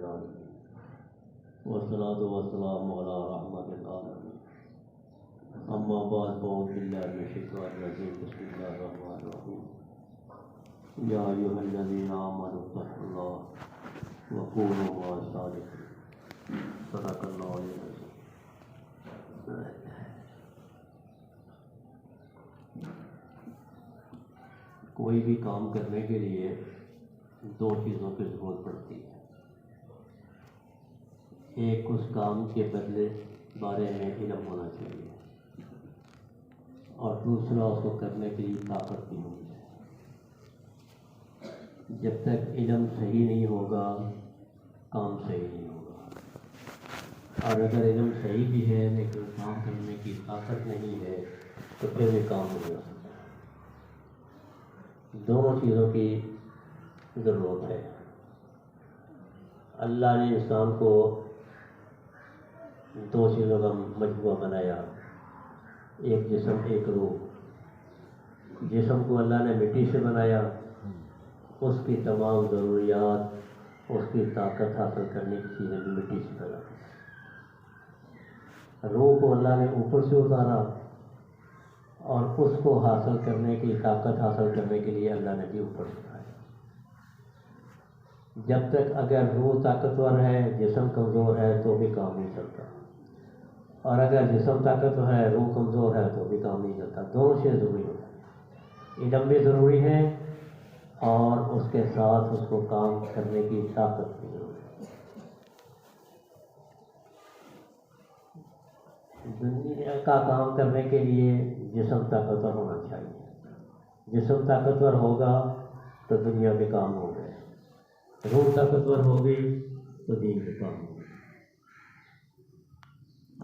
العالمين والصلاة والسلام على رحمة العالمين أما بعد فأعوذ بالله من الشيطان الرجيم بسم الله الرحمن الرحيم يا أيها الذين آمنوا اتقوا الله وكونوا مع الصادقين صدق الله العظيم. کوئی بھی کام کرنے کے لیے دو چیزوں کی ضرورت پڑتی ہے. ایک اس کام کے بدلے بارے میں علم ہونا چاہیے اور دوسرا اس کو کرنے کے لیے طاقت بھی ہونی چاہیے. جب تک علم صحیح نہیں ہوگا کام صحیح نہیں ہوگا، اور اگر علم صحیح بھی ہے لیکن کام کرنے کی طاقت نہیں ہے تو پھر بھی کام نہیں ہو سکتا. دونوں چیزوں کی ضرورت ہے. اللہ نے انسان کو دو چیزوں کا مجموعہ بنایا، ایک جسم ایک روح. جسم کو اللہ نے مٹی سے بنایا، اس کی تمام ضروریات، اس کی طاقت حاصل کرنے کی چیزیں بھی مٹی سے پیدا کی. روح کو اللہ نے اوپر سے اتارا اور اس کو حاصل کرنے کی طاقت حاصل کرنے کے لیے اللہ نے بھی اوپر سے اتارا. جب تک اگر روح طاقتور ہے جسم کمزور ہے تو بھی کام نہیں چلتا، اور اگر جسم طاقتور ہے روح کمزور ہے تو بھی کام نہیں چلتا. دونوں چیزیں ضروری ہوتا ہے. علم بھی ضروری ہے اور اس کے ساتھ اس کو کام کرنے کی طاقت بھی ضروری ہے. دنیا کا کام کرنے کے لیے جسم طاقتور ہونا چاہیے. جسم طاقتور ہوگا تو دنیا کے کام ہو گئے، روح طاقتور ہوگی تو دین کے کام ہو گئے.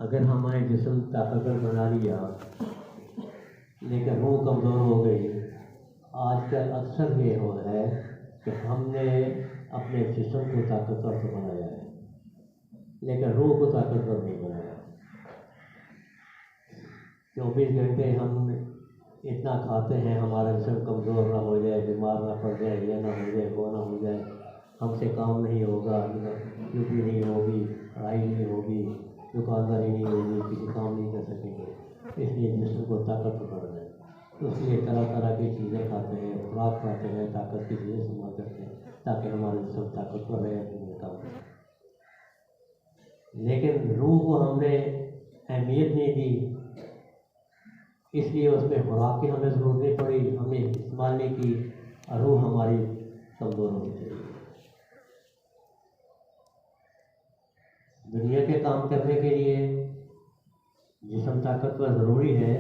اگر ہمارے جسم طاقتور بنا لیا لیکن روح کمزور ہو گئی، آج کل اکثر یہ ہو رہا ہے کہ ہم نے اپنے جسم کو طاقتور تو بنایا ہے لیکن روح کو طاقتور نہیں بنایا. 24 گھنٹے ہم اتنا کھاتے ہیں ہمارا جسم کمزور نہ ہو جائے، بیمار نہ پڑ جائے، یہ نہ ہو جائے وہ نہ ہو جائے، ہم سے کام نہیں ہوگا، ڈیوٹی نہیں ہوگی، پڑھائی نہیں ہوگی، دکانداری نہیں ہوگی، کسی کام نہیں کر سکیں گے. اس لیے جسم کو طاقت بڑھنا ہے. اس لیے طرح طرح کی چیزیں کھاتے ہیں، خوراک کھاتے ہیں، طاقت کی چیزیں استعمال کرتے ہیں تاکہ ہمارا جسم طاقتور رہے اپنے کام کرے. لیکن روح کو ہم نے اہمیت نہیں دی، اس لیے اس میں خوراک کی ہمیں ضرورت نہیں پڑی، ہم نے استعمال نہیں کی اور روح ہماری کمزور ہونی چاہیے. دنیا کے کام کرنے کے لیے جسم طاقتور ضروری ہے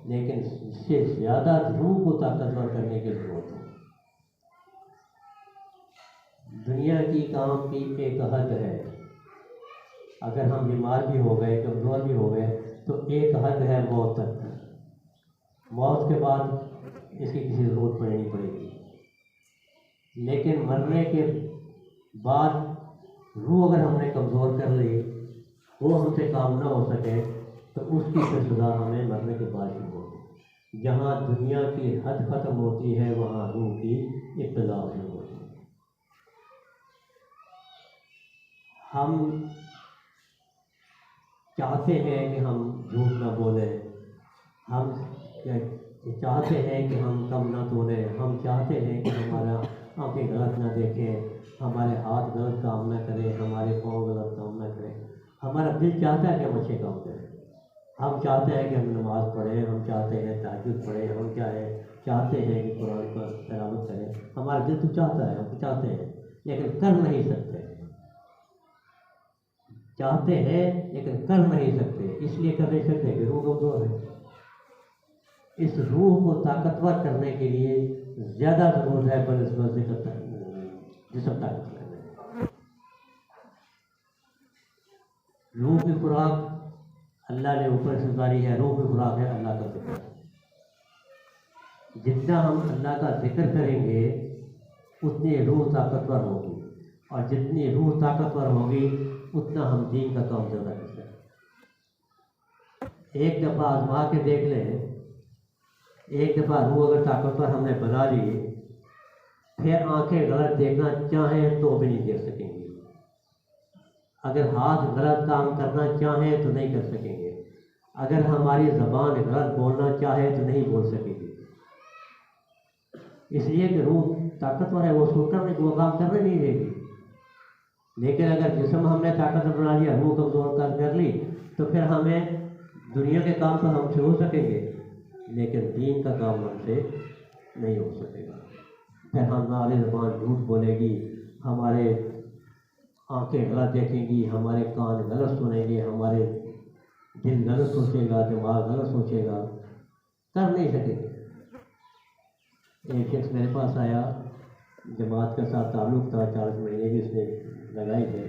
لیکن اس سے زیادہ روح کو طاقتور کرنے کی ضرورت ہے. دنیا کی کام کی ایک حد ہے. اگر ہم بیمار بھی ہو گئے، کمزور بھی ہو گئے تو ایک حد ہے موت تک. موت کے بعد اس کی کسی ضرورت نہیں پڑے گی. لیکن مرنے کے بعد روح اگر ہم نے کمزور کر لی، وہ ہم سے کام نہ ہو سکے تو اس کی پھر سزا ہمیں مرنے کے بعد ہی ہوگی. جہاں دنیا کی حد ختم ہوتی ہے وہاں روح کی ابتدا شروع ہوتی ہے. ہم چاہتے ہیں کہ ہم جھوٹ نہ بولیں، ہم چاہتے ہیں کہ ہم کم نہ تولیں، ہم چاہتے ہیں کہ ہمارا آنکھیں غلط نہ دیکھیں، ہمارے ہاتھ غلط کام نہ کریں، ہمارے پاؤں غلط کام نہ کریں. ہمارا دل چاہتا ہے کہ ہم اچھے کام کریں. ہم چاہتے ہیں کہ ہم نماز پڑھیں، ہم چاہتے ہیں تہجد پڑھیں، ہم چاہتے ہیں کہ قرآن پر تلاوت کریں. ہمارا دل تو چاہتا ہے، ہم چاہتے ہیں لیکن کر نہیں سکتے. چاہتے ہیں لیکن کر نہیں سکتے. اس لیے کر نہیں سکتے کہ روح کمزور ہے. اس روح کو طاقتور کرنے کے لیے زیادہ ضرورت ہے بنسبت جسم طاقتور کرنے کی. روح کی خوراک اللہ نے اوپر سے اتاری ہے. روح کی خوراک ہے اللہ کا ذکر. جتنا ہم اللہ کا ذکر کریں گے اتنی روح طاقتور ہوگی، اور جتنی روح طاقتور ہوگی اتنا ہم دین کا کام زیادہ کر سکیں. ایک دفعہ آزما کے دیکھ لیں، ایک دفعہ روح اگر طاقتور ہم نے بنا لی، پھر آنکھیں غلط دیکھنا چاہیں تو بھی نہیں دیکھ سکیں گی. اگر ہاتھ غلط کام کرنا چاہیں تو نہیں کر سکیں گے، اگر ہماری زبان غلط بولنا چاہے تو نہیں بول سکیں گے، اس لیے کہ روح طاقتور ہے، وہ اس کو کرنے وہ کام کرنے نہیں دے گی۔ لیکن اگر جسم ہم نے طاقتور بنا لیا، روح کمزور کر لی، تو پھر ہمیں دنیا کے کام تو ہم سے ہو سکیں گے لیکن دین کا کام ہم سے نہیں ہو سکے گا۔ پھر ہماری زبان جھوٹ بولے گی، ہمارے آنکھیں غلط دیکھیں گی، ہمارے کان غلط سنیں گے، ہمارے دل غلط سوچے گا، دماغ غلط سوچے گا، کر نہیں سکے گے۔ ایک شخص میرے پاس آیا، جماعت کے ساتھ تعلق تھا، 4 مہینے بھی اس نے لگائی تھے،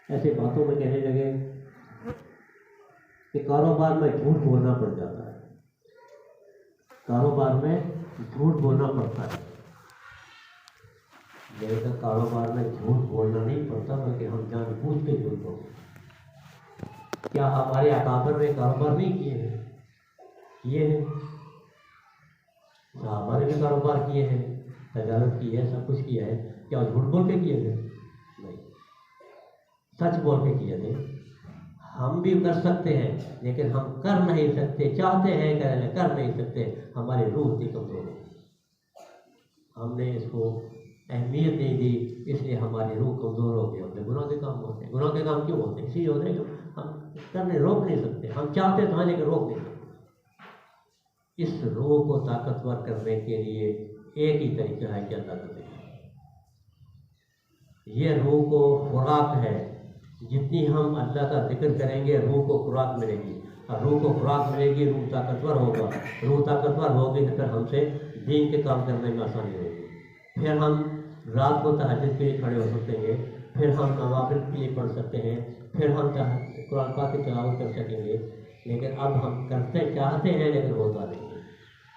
ایسے باتوں میں کہنے لگے کہ کاروبار میں جھوٹ بولنا پڑ جاتا ہے، کاروبار میں جھوٹ بولنا پڑتا ہے۔ میرے کا کاروبار میں جھوٹ بولنا نہیں پڑتا بلکہ ہم جان بوجھ کے جھوٹ بولتے ہیں۔ کیا ہمارے اکابر نے کاروبار نہیں کیے ہیں؟ کیے ہیں، صحابہ نے بھی کاروبار کیے ہیں، تجارت کی ہے، سب کچھ کیا ہے، کیا جھوٹ بول کے کیے تھے؟ نہیں، سچ بول کے کیے تھے۔ ہم بھی کر سکتے ہیں لیکن ہم کر نہیں سکتے، چاہتے ہیں کریں کر نہیں سکتے، ہماری روح اتنی کمزور ہے، ہم نے اس کو اہمیت نہیں دی، اس لیے ہماری روح کمزور ہو گئی، ہم نے گناہ کے کام ہوتے ہیں۔ گناہ کے کام کیوں ہوتے ہیں؟ اسی لیے ہوتے ہیں کہ ہم کرنے روک نہیں سکتے، ہم چاہتے تو ہیں لیکن روک نہیں سکتے۔ اس روح کو طاقتور کرنے کے لیے ایک ہی طریقہ ہے کہ اللہ کا ذکر۔ یہ روح کو خوراک ہے، جتنی ہم اللہ کا ذکر کریں گے روح کو خوراک ملے گی، اور روح کو خوراک ملے گی روح طاقتور ہوگا، روح طاقتور ہوگی تو پھر ہم سے دین کے کام کرنے میں آسانی ہوگی۔ پھر ہم رات کو تہجد کے لیے کھڑے ہو سکتے ہیں، پھر ہم نوافل کے لیے پڑھ سکتے ہیں، پھر ہم قرآن پاک کی تلاوت کر سکیں گے، لیکن اب ہم کرتے چاہتے ہیں لیکن ہوتا نہیں ہے۔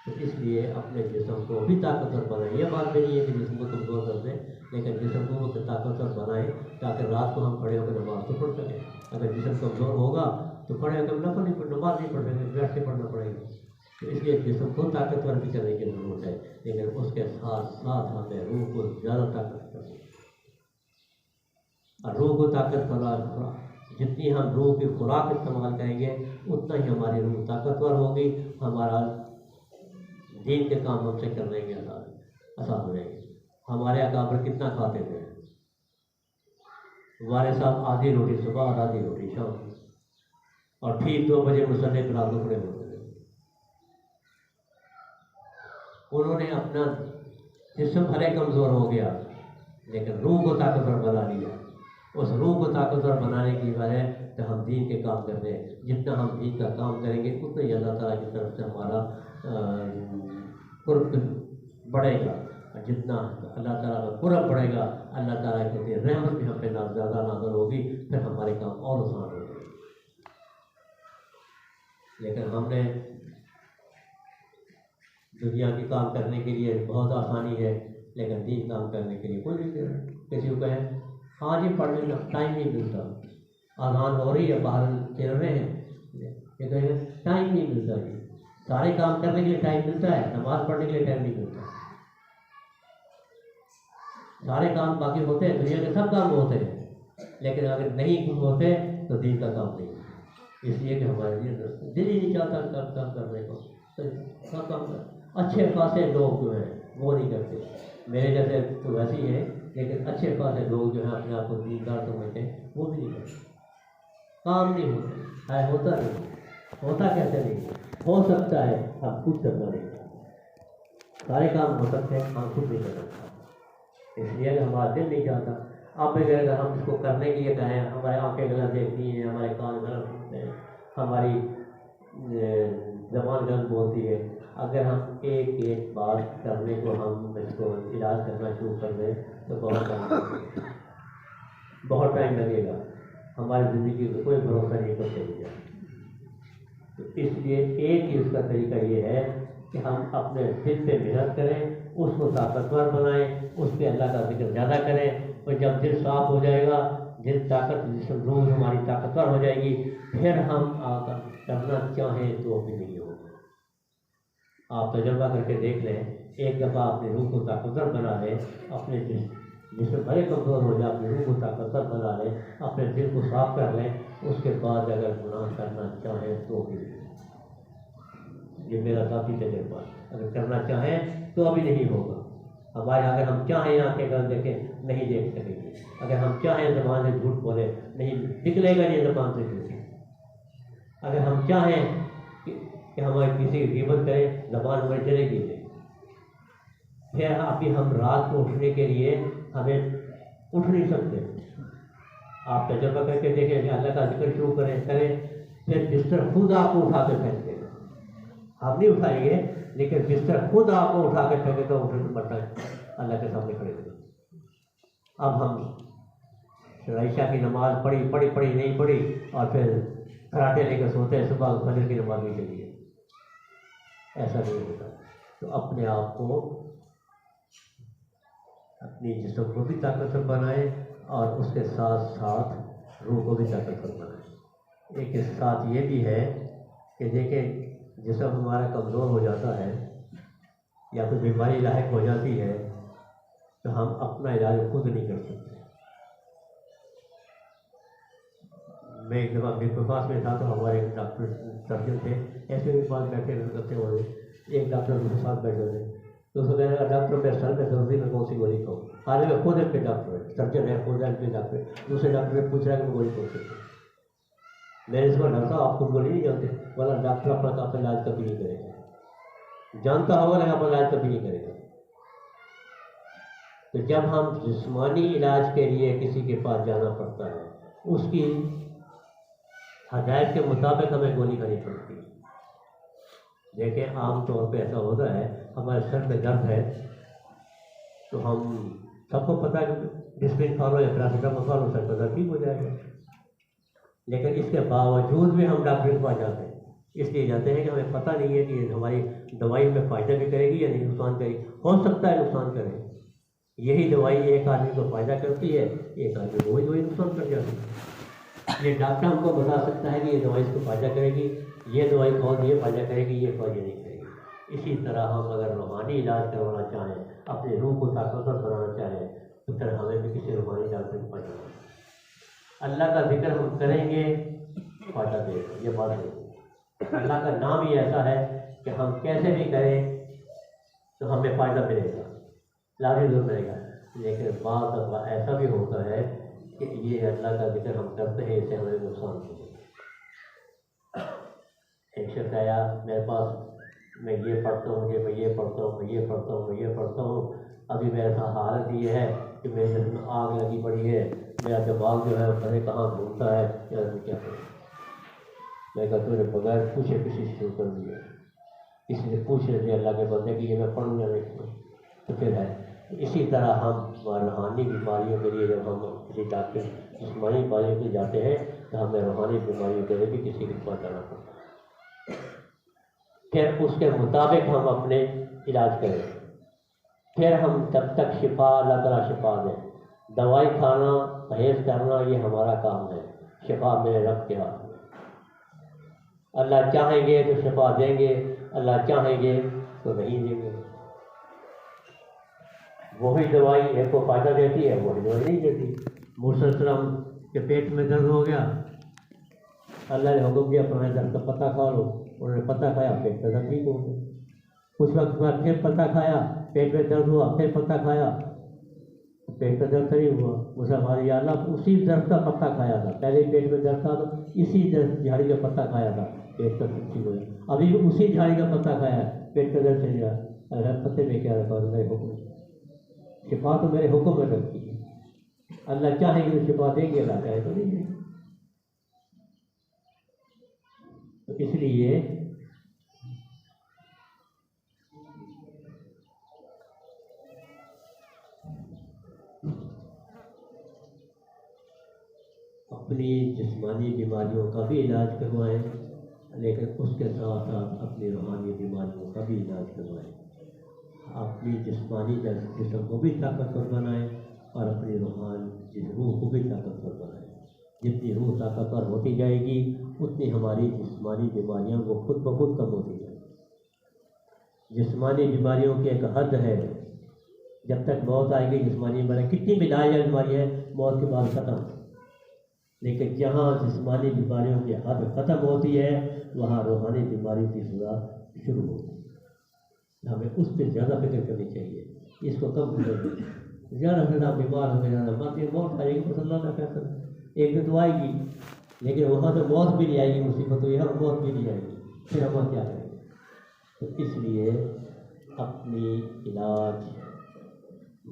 تو اس لیے اپنے جسم کو بھی طاقتور بنائیں۔ یہ بات بھی نہیں ہے کہ جسم کو کمزور کر دیں، لیکن جسم کو وہ طاقتور بنائیں تاکہ رات کو ہم کھڑے ہو کے نماز تو پڑھ سکیں۔ اگر جسم کمزور ہوگا تو کھڑے ہو کے نماز نہیں پڑھ سکیں، بیٹھ کے پڑھنا پڑے گا۔ تو اس لیے جسم کو طاقتور بھی کرنے کی ضرورت ہے، لیکن اس کے ساتھ ساتھ ہمیں روح کو زیادہ طاقت کرنی ہے۔ اور روح کو طاقت جتنی ہم روح کی خوراک استعمال کریں گے اتنا ہی ہماری روح طاقتور ہوگی، ہمارا دین کے کام ہم سے کرنے میں آسان ہو جائے گی۔ ہمارے اکابر کتنا کھاتے تھے؟ ہمارے صاحب آدھی روٹی صبح اور آدھی روٹی شام، اور ٹھیک 2 بجے مصلی پر رات کو کھڑے ہوتے تھے۔ انہوں نے اپنا جسم بھلے کمزور ہو گیا لیکن روح کو طاقتور بنا لیا۔ اس روح کو طاقتور بنانے کی وجہ ہے کہ ہم دین کے کام کرتے ہیں۔ جتنا ہم دین کا کام کریں گے اتنا ہی اللہ تعالیٰ کی طرف سے ہمارا قرب بڑھے گا، اور جتنا اللہ تعالیٰ کا قرب بڑھے گا اللہ تعالیٰ کی رحمت بھی ہم پہ زیادہ نازل ہوگی، پھر ہمارے کام اور آسان ہو گئے۔ لیکن ہم نے دنیا کے کام کرنے کے لیے بہت آسانی ہے لیکن دین کام کرنے کے لیے کوئی نہیں کر رہا۔ کسی کو کہیں ہاں جی پڑھنے کا ٹائم نہیں ملتا، اذان ہو رہی ہے باہر چل رہے ہیں، یہ کہیں گے ٹائم نہیں ملتا جی۔ سارے کام کرنے کے لیے ٹائم ملتا ہے، نماز پڑھنے کے لیے ٹائم نہیں ملتا۔ سارے کام باقی ہوتے ہیں، دنیا کے سب کام ہوتے ہیں، لیکن اگر نہیں ہوتے تو دین کا کام نہیں ہوتا۔ اس لیے کہ ہمارے دل ہی نہیں چاہتا کام کرنے کو، سب کام کر۔ اچھے خاصے لوگ جو ہیں وہ نہیں کرتے، میرے جیسے تو ویسے ہی ہیں، لیکن اچھے خاصے لوگ جو ہیں اپنے آپ کو دیندار سمجھتے ہیں وہ بھی نہیں کرتے، کام نہیں ہوتا ہے، ہوتا نہیں، ہوتا کیسے نہیں ہو سکتا ہے، ہم خود کرنا نہیں، سارے کام ہو سکتے ہیں، ہم خود نہیں کر سکتا، اس لیے کہ ہمارا دل نہیں چاہتا۔ اب اگر ہم اس کو کرنے کے لیے کہیں، ہمارے آنکھیں غلط دیکھتی ہیں، ہمارے کان غلط سنتے ہیں، ہماری زبان غلط بولتی ہے، اگر ہم ایک ایک بات کرنے کو ہم اس کو علاج کرنا شروع کر دیں تو بہت ٹائم لگے گا، ہماری زندگی کو کوئی بھروسہ نہیں کر سکے گا۔ تو اس لیے ایک ہی اس کا طریقہ یہ ہے کہ ہم اپنے دل پہ محنت کریں، اس کو طاقتور بنائیں، اس پہ اللہ کا ذکر زیادہ کریں، اور جب دل صاف ہو جائے گا، دل جسم روح ہماری طاقتور ہو جائے گی، پھر ہم کرنا چاہیں تو بھی نہیں ہوگا۔ آپ تجربہ کر کے دیکھ لیں، ایک دفعہ اپنے روح کو طاقتور بنا لیں، اپنے جسم بڑے کمزور ہو جائے، اپنی روح کو طاقتور بنا لیں، اپنے دل کو صاف کر لیں، اس کے بعد اگر گناہ کرنا چاہیں تو بھی، یہ میرا ذاتی تجربہ ہے، اگر کرنا چاہیں تو ابھی نہیں ہوگا ہمارے، اگر ہم چاہیں آنکھیں کر دیکھیں نہیں دیکھ سکیں گے، اگر ہم چاہیں زبان سے جھوٹ بولیں نہیں نکلے گا یہ زبان سے جھوٹ، اگر ہم چاہیں کہ ہمارے کسی کی غیبت کریں زبان ہماری چلے گی نہیں، پھر ابھی ہم رات کو اٹھنے کے لیے ہمیں اٹھ نہیں سکتے، آپ تجربہ کر کے دیکھیں کہ اللہ کا ذکر شروع کریں پھر بستر خود آپ کو اٹھا کے پھینک دے گا، آپ نہیں اٹھائیں گے لیکن بستر خود آپ کو اٹھا کے پھینکے تو اٹھنے پڑتا ہے اللہ کے سامنے کھڑے ہوئے۔ اب ہم عشاء کی نماز پڑھی نہیں پڑھی اور پھر کراٹے لے کے سوتے ہیں، صبح فجر کی نماز نہیں چلیے، ایسا نہیں ہوتا۔ تو اپنے آپ کو، اپنی جسم کو بھی طاقتور بنائیں اور اس کے ساتھ ساتھ روح کو بھی طاقتور بنائیں۔ ایک اس ساتھ یہ بھی ہے کہ دیکھیں جسم ہمارا کمزور ہو جاتا ہے یا کوئی بیماری لاحق ہو جاتی ہے تو ہم اپنا علاج خود نہیں کر سکتے۔ میں ایک دفعہ میرے پاس میں تھا تو ہمارے ایک ڈاکٹر سرجن تھے، ایسے بھی پاس بیٹھے کرتے ہوئے ایک ڈاکٹر میرے ساتھ بیٹھے ہوئے، تو اس کو کہنے لگا ڈاکٹر میرے سر میں درد میں کون سی گولی کھاؤں، حالانکہ میں خود ایک پہ ڈاکٹر ہے، سرجن ہے، خود ایک پہ ڈاکٹر، دوسرے ڈاکٹر نے پوچھ رہا ہے کہ میں گولی کون سی کھاؤں، میں نے اس کو ڈاکٹر صاحب آپ خود گولی نہیں جانتے، بولا ڈاکٹر اپنا علاج کبھی نہیں کرے گا، جانتا ہوگا لیکن اپنا علاج کبھی نہیں کرے گا۔ تو جب ہم جسمانی علاج کے لیے کسی کے پاس جانا پڑتا ہے اس کی ہدایت کے مطابق ہمیں گولی کھانی پڑتی ہے۔ دیکھیں عام طور پہ ایسا ہوتا ہے ہمارے سر میں درد ہے تو ہم سب کو پتہ ہے کہ ڈسپلن کھا لو یا پیراسیٹامول کھا لو سر کا درد ٹھیک ہو جائے گا، لیکن اس کے باوجود بھی ہم ڈاکٹر کے پاس جاتے ہیں، اس لیے جاتے ہیں کہ ہمیں پتہ نہیں ہے کہ یہ ہماری دوائی میں فائدہ بھی کرے گی یا نہیں نقصان کرے گی، ہو سکتا ہے نقصان کرے، یہی دوائی ایک آدمی کو فائدہ کرتی ہے ایک آدمی کو وہی دوائی نقصان کر جاتی ہے۔ یہ ڈاکٹر ہم کو بتا سکتا ہے کہ یہ دوائی اس کو فائدہ کرے گی، یہ دوائی کون یہ فائدہ کرے گی، یہ فائدہ نہیں کرے گی۔ اسی طرح ہم اگر روحانی علاج کروانا چاہیں، اپنے روح کو طاقتور بنانا چاہیں تو پھر ہمیں بھی کسی روحانی ڈاکٹر کے پاس جانا ہے۔ اللہ کا ذکر ہم کریں گے فائدہ دے گا، یہ بات ہے، اللہ کا نام ہی ایسا ہے کہ ہم کیسے بھی کریں تو ہمیں فائدہ ملے گا، لازمی ضرور ملے گا، لیکن بعض دفعہ ایسا بھی ہوتا ہے کہ یہ اللہ کا ذکر ہم کرتے ہیں اس سے ہمیں نقصان ہوگا۔ ایک شخص آیا میرے پاس، میں یہ پڑھتا ہوں میں یہ پڑھتا ہوں میں یہ پڑھتا ہوں میں یہ پڑھتا ہوں، ابھی میرے ساتھ حالت یہ ہے کہ میرے دل میں آگ لگی پڑی ہے، میرا دماغ جو ہے وہ پتہ کہاں گھومتا ہے، کیا کروں؟ میں کہا تو نے بغیر پوچھے کسی سے شروع کر دیا، کسی سے پوچھ رہے تھے اللہ کے بندے کہ یہ میں پڑھوں یا نہیں پڑھوں، تو پھر ہے۔ اسی طرح ہم روحانی بیماریوں کے لیے جب ہم کسی ڈاکٹر جسمانی بیماریوں کے جاتے ہیں تو ہمیں روحانی بیماریوں کے لیے بھی کسی کے پاس جانا پڑتا ہے، پھر اس کے مطابق ہم اپنے علاج کریں، پھر ہم جب تک شفا اللہ تعالیٰ شفا دیں، دوائی کھانا پرہیز کرنا یہ ہمارا کام ہے، شفا میرے رب کے ہاتھ میں، اللہ چاہیں گے تو شفا دیں گے، اللہ چاہیں گے تو نہیں دیں گے، وہی دوائی ایک کو فائدہ دیتی ہے وہی دوائی نہیں دیتی۔ موسیٰ علیہ السلام کے پیٹ میں درد ہو گیا، اللہ نے حکم دیا پرانے درد کا پتہ کھا لو، انہوں نے پتہ کھایا پیٹ میں درد ٹھیک ہو گیا، کچھ وقت بعد پھر پتہ کھایا پیٹ میں درد ہوا، پھر پتہ کھایا پیٹ میں درد نہیں ہوا، موسیٰ کہا یا اللہ اسی درد کا پتہ کھایا تھا، پہلے پیٹ میں درد تھا تو اسی جھاڑی کا پتہ کھایا تھا پیٹ کا درد ٹھیک ہو گیا، ابھی اسی جھاڑی کا پتہ کھایا پیٹ کا درد چل گیا، اللہ پتے میں کیا رکھا میرے حکم، شفا تو میرے حکم میں رکھتی ہے، اللہ چاہے گی تو شفا دیں گے، اللہ چاہے تو نہیں دیں گے۔ تو اس لیے اپنی جسمانی بیماریوں کا بھی علاج کروائیں، لیکن اس کے ساتھ ساتھ اپنی روحانی بیماریوں کا بھی علاج کروائیں، اپنی جسمانی جسم کو بھی طاقتور بنائیں اور اپنی روحانی روح کو بھی طاقتور بنائیں، جتنی روح طاقتور ہوتی جائے گی اتنی ہماری جسمانی بیماریاں وہ خود بخود کم ہوتی جائیں گی۔ جسمانی بیماریوں کی ایک حد ہے جب تک موت آئے گی جسمانی بیماری کتنی بھی لاجواب بیماری ہے موت کے بعد ختم، لیکن جہاں جسمانی بیماریوں کی حد ختم ہوتی ہے وہاں روحانی بیماری کی سزا شروع ہوتی ہے۔ ہمیں اس پہ زیادہ فکر کرنی چاہیے، اس کو کم کریں۔ زیادہ سے زیادہ بیمار ہو گئے زیادہ مرتے موت آئے گی تو اللہ کا فیصلہ ایک دن تو آئے گی، لیکن وہاں تو موت بھی نہیں آئے گی، مصیبت تو یہاں موت بھی نہیں آئے گی، پھر ہم کیا کریں گے؟ تو اس لیے اپنی علاج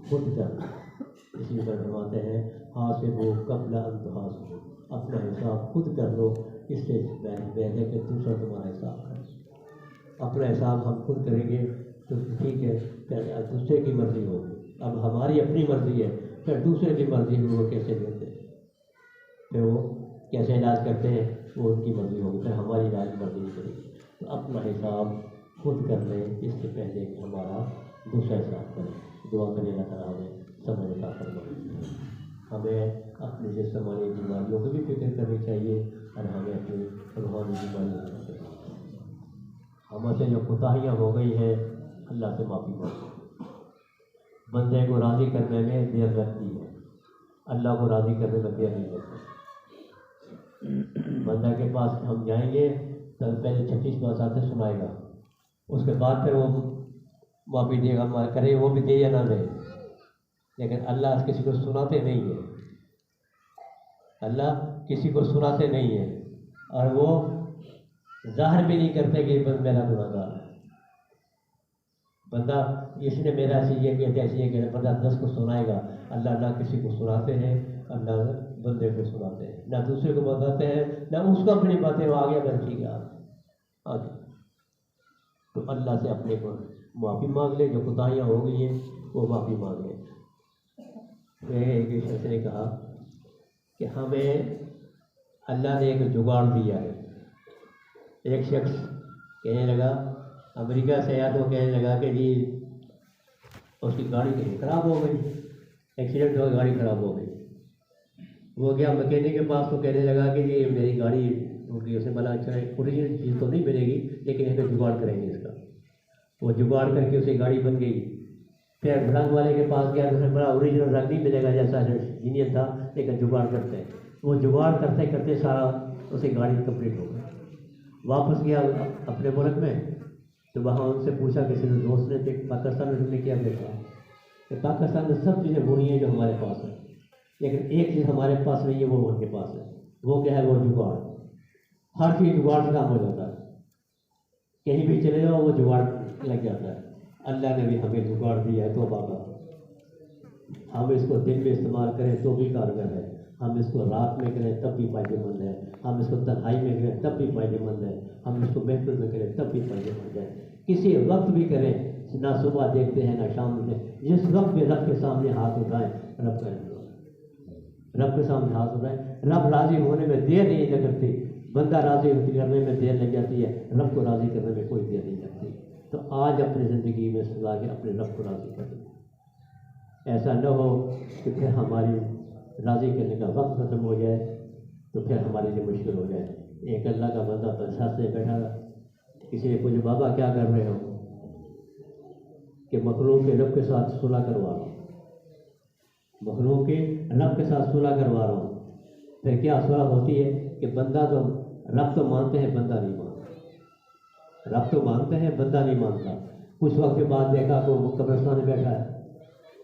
خود کرنا، اس لیے فرماتے ہیں حاسبوا قبل ان تحاسبوا، اپنا حساب خود کر لو، اس سے بہتر ہے کہ دوسرا تمہارا حساب کرے۔ اپنا حساب ہم خود کریں گے تو ٹھیک ہے، پھر دوسرے کی مرضی ہوگی، اب ہماری اپنی مرضی ہے، پھر دوسرے کی مرضی میں وہ کیسے لیتے ہیں، پھر وہ کیسے علاج کرتے ہیں وہ ان کی مرضی ہوگی، پھر ہماری علاج مرضی نہیں کرے گی۔ تو اپنا حساب خود کر لیں اس سے پہلے کہ ہمارا دوسرا حساب کریں۔ دعا کریں اللہ تعالیٰ ہمیں سمجھ عطا فرمائے۔ ہمیں اپنی جسمانی بیماریوں کی بھی فکر کرنی چاہیے اور ہمیں اپنی روحانی بیماریوں کی فکر کرنی چاہیے۔ ہم سے جو کوتاہیاں ہو گئی ہیں اللہ سے معافی مانگیں۔ بندے کو راضی کرنے میں دیر لگتی ہے، اللہ کو راضی کرنے میں دیر نہیں لگتی۔ بندہ کے پاس ہم جائیں گے تو پہلے 36 باتیں سنائے گا، اس کے بعد پھر وہ معافی دے گا، کرے وہ بھی دے یا نہ دے، لیکن اللہ کسی کو سناتے نہیں ہے، اللہ کسی کو سناتے نہیں ہے، اور وہ ظاہر بھی نہیں کرتے کہ بس میرا گناہ گار ہے۔ بندہ اس نے میرا سے یہ کیا ایسے یہ کہ بندہ 10 کو سنائے گا، اللہ نہ کسی کو سناتے ہیں اور نہ بندے کو سناتے ہیں، نہ دوسرے کو بتاتے ہیں، نہ اس کو اپنی باتیں وہ آگے بڑھتی گیا آگے۔ تو اللہ سے اپنے کو معافی مانگ لے، جو کوتاہیاں ہو گئی ہیں وہ معافی مانگ لے۔ ایک شخص نے کہا کہ ہمیں اللہ نے ایک جگاڑ دیا ہے۔ ایک شخص کہنے لگا، امریکہ سے آیا تو کہنے لگا کہ جی اس کی گاڑی کہیں خراب ہو گئی، ایکسیڈنٹ ہوا، گاڑی خراب ہو گئی۔ وہ گیا مکینک کے پاس تو کہنے لگا کہ جی میری گاڑی ٹوٹ گئی۔ اس نے بولا اچھا اوریجنل چیز تو نہیں ملے گی لیکن ایک جگاڑ کریں گے اس کا۔ وہ جگاڑ کر کے اسے گاڑی بن گئی۔ پھر رنگ والے کے پاس گیا تو اس نے بڑا اوریجنل رنگ نہیں ملے گا جیسا انجین تھا، لیکن جگاڑ کرتے ہیں۔ وہ جگاڑ کرتے کرتے سارا اسے گاڑی کمپلیٹ ہو گئی۔ واپس گیا اپنے ملک میں تو وہاں ان سے پوچھا کسی نے دوست نے کہ پاکستان میں تم نے کیا دیکھا کہ پاکستان میں سب چیزیں وہی ہیں جو ہمارے پاس ہیں، لیکن ایک چیز ہمارے پاس نہیں ہے وہ ان کے پاس ہے۔ وہ کیا ہے؟ وہ جگاڑ۔ ہر چیز جگاڑ سے کام ہو جاتا ہے، کہیں بھی چلے جاؤ وہ جگاڑ لگ جاتا ہے۔ اللہ نے بھی ہمیں جگاڑ دیا ہے، توبہ کا۔ ہم اس کو دن میں استعمال کریں تو بھی کارگر ہے، ہم اس کو رات میں کریں تب بھی فائدے مند ہے، ہم اس کو تنہائی میں کریں تب بھی فائدے مند ہے، ہم اس کو محفل میں کریں تب بھی فائدے مند ہے۔ کسی وقت بھی کریں، نہ صبح دیکھتے ہیں نہ شام میں، جس وقت بھی رب کے سامنے ہاتھ اٹھائیں رب کا رب کے سامنے ہاتھ اٹھائیں۔ رب راضی ہونے میں دیر نہیں لگتی، بندہ راضی کرنے میں دیر لگ جاتی ہے، رب کو راضی کرنے میں کوئی دیر نہیں لگتی۔ تو آج اپنی زندگی میں سزا کے اپنے رب کو راضی کریں، ایسا نہ ہو کہ پھر ہماری راضی کرنے کا وقت ختم ہو جائے تو پھر ہمارے لیے مشکل ہو جائے۔ ایک اللہ کا بندہ ساتھ سے بیٹھا تھا، کسی نے پوچھا بابا کیا کر رہے ہو؟ کہ مخلوق کے رب کے ساتھ صلح کروا رہا ہوں، مخلوق کے رب کے ساتھ صلح کروا رہا ہوں۔ پھر کیا صلح ہوتی ہے کہ بندہ تو رب تو مانتے ہیں بندہ نہیں مانتا، رب تو مانتے ہیں بندہ نہیں مانتا۔ کچھ وقت کے بعد دیکھا تو وہ قبرستان میں بیٹھا ہے،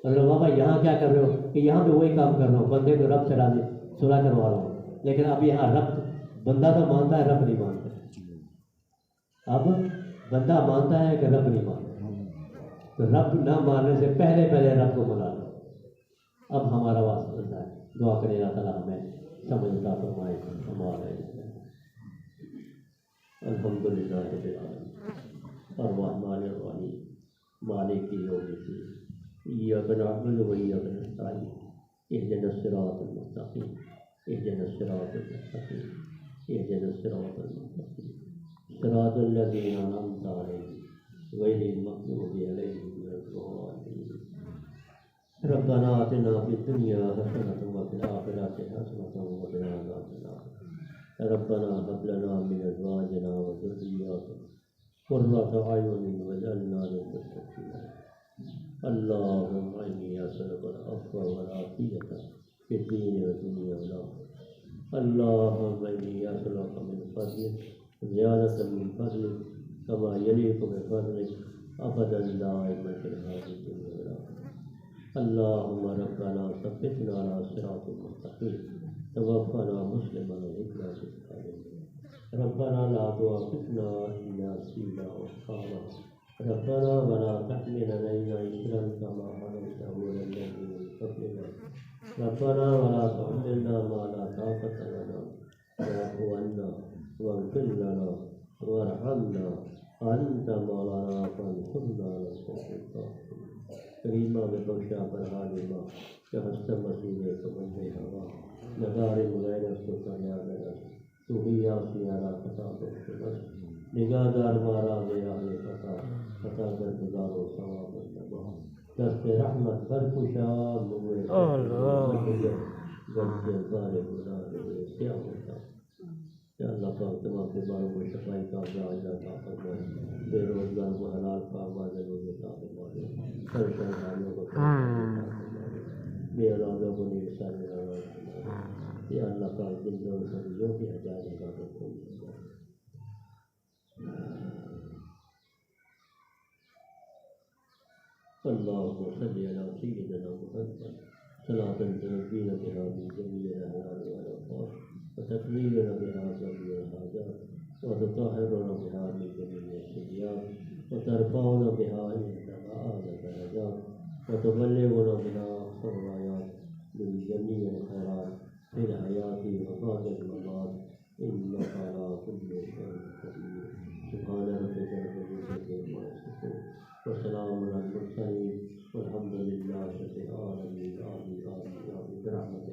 اور بابا یہاں کیا کر رہے ہو؟ کہ یہاں بھی وہی کام کر رہا ہوں، بندے تو رب سے راضی صلح کروا رہا ہوں، لیکن اب یہاں رب بندہ تو مانتا ہے رب نہیں مانتا۔ اب بندہ مانتا ہے کہ رب نہیں مانتا، تو رب نہ ماننے سے پہلے رب کو منا لو۔ اب ہمارا واسطہ ہے، دعا کرے اللہ تعالیٰ ہمیں سمجھتا فرمائے ہمارے الحمدللہ رب العالمین الرحمن الرحیم مالک یوم الدین ایاک نعبد و ایاک نستعین اهدنا الصراط المستقیم اهدنا الصراط المستقیم اهدنا الصراط المستقیم صراط الذین انعمت علیہم غیر المغضوب علیہم ولا الضالین۔ ربنا آتنا فی الدنیا حسنة وفی الآخرة حسنة وقنا عذاب النار۔ ربنا هب لنا من ازواجنا وذرياتنا قرة اعین واجعلنا للمتقین اللهم إني أسألك العفو والعافية في الدين والدنيا والآخرة. اللهم إني أسألك من فضلك زيادة من فضلك كما يليق بفضلك أبدا دائما في هذه الدنيا والآخرة. اللهم ربنا ثبتنا على صراط مستقيم توفنا مسلما وإلنا بالصالحين. ربنا لا تؤاخذنا إن نسينا وأخطأنا. ربنا ولا تحمل علينا إصرا كما حملته على الذين من قبلنا. ربنا ولا تحملنا ما لا طاقة لنا واعف عنا واغفر لنا وارحمنا أنت مولانا فانصرنا على القوم الكافرين. کریمہ میں بخشا فرحان ماں کہ ہست مسیح کمندے ہوا ندار مغیرت کو کامیاب رس تو ہی آسی آرا خطا بخش بس نگاہدار مارا میرا ہے خطا خطا کر گزارو ثواب النبا دست رحمت پر کشا موے گل سے بارے گزار ہوئے کیا ہوتا. یا اللہ پاک تمام بیماروں کو شفائی کا عطا فرمائے. بے روزگار کو حلال کاروبار روزی عطا فرمائے. ہر پریشانیوں کو بے اولادوں کو نیک سالے فرمائے. یا اللہ پاک دل جوڑ کر جو بھی ہدایت عبادت کو اللهم صل على سيدنا محمد صلاة تنجينا بها من جميع الأهوال والآفات وتكفينا بها جميع الحاجات وتطهرنا بها من جميع السيئات وترفعنا بها عندك أعلى الدرجات وتبلغنا بها أقصى الغايات من جميع الخيرات في الحياة وبعد الممات إنك على كل شيء قدير. سبحان ربك رب العزة عما يصفون وسلام على المرسلين والحمد لله رب العالمين. آمين آمين آمين برحمتك.